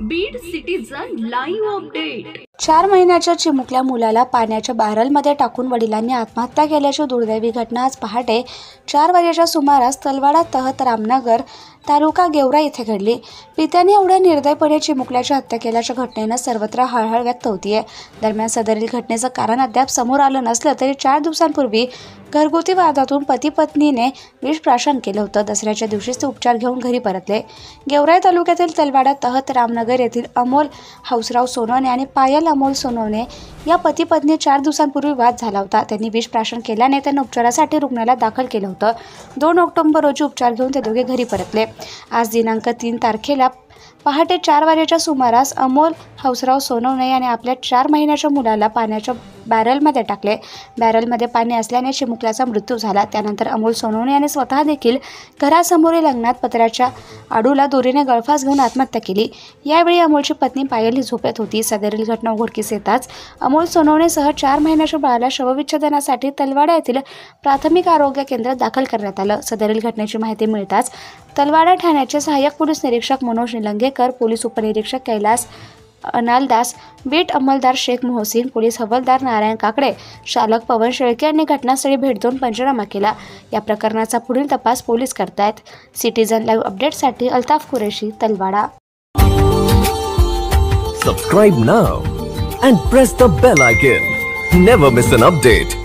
Beed citizen live update. 4 महिन्याच्या चिमुकल्या मुलाला पाण्याच्या बॅरलमध्ये टाकून वडिलांनी आत्महत्या केल्याची दुर्दैवी घटना आज पहाटे 4 वाजेच्या सुमारास तलवाडा तहत रामनगर तालुका गेवरा येथे घडली। पित्याने एवढ्या निर्दयपणे चिमुकल्याची हत्या केल्याच्या घटनेनं सर्वत्र हळहळ व्यक्त होतीये। दरम्यान सदरील घटनेचं कारण अद्याप समोर आलं नसलं तरी 4 दिवसांपूर्वी घरगुती वादातून पती पत्नीने विष प्राशन केलं होतं। दसऱ्याच्या दिवशीच ते उपचार घेऊन घरी परतले। गेवराई तालुक्यातील तलवाडा तहत रामनगर येथील अमोल हौसराव सोनवणे आणि पायल अमोल सोनवणे या पती पत्नी 4 दिवसांपूर्वी वाद झाला होता। त्यांनी विष प्राशन केल्याने त्यांना उपचारासाठी रुग्णालयात दाखल केलं होतं। 2 ऑक्टोबर रोजी उपचार घेऊन ते दोघे घरी परतले। आज दिनांक 3 तारखेला पहाटे 4 वाजेच्या सुमारास अमोल हौसराव सोनवणे यांनी आपल्या 4 महिन्याच्या मुलाला पाण्याच्या बॅरलमध्ये टाकले। बॅरलमध्ये पाणी असल्याने चिमुकल्याचा मृत्यू झाला। त्यानंतर अमोल सोनवणे यांनी स्वतः देखील घरासमोरील अंगणात पत्र्याच्या आडूला दोरीने गळफास घेऊन आत्महत्या केली। यावेळी अमोलची पत्नी पायल ही झोपेत होती। सदरील घटना उघडकीस येताच अमोल सोनवणेसह 4 महिन्याच्या बाळाला शवविच्छेदनासाठी तलवाडा येथील प्राथमिक आरोग्य केंद्रात दाखल करण्यात आलं। सदरील घटनेची माहिती मिळताच तलवाडा ठाण्याचे सहाय्यक पोलीस निरीक्षक मनोज निलंगेकर, पोलीस उपनिरीक्षक कैलास अनालदास, बीट अंमलदार शेख मोहसिन, पोलीस हवालदार नारायण काकडे, चालक पवन शेळके यांनी घटनास्थळी भेट देऊन पंचनामा केला। या प्रकरणाचा पुढील तपास पोलीस करतायत। सिटीजन लाईव्ह अपडेटसाठी Altaf Qureshi, Talwara. Subscribe now and press the bell icon. Never miss an update.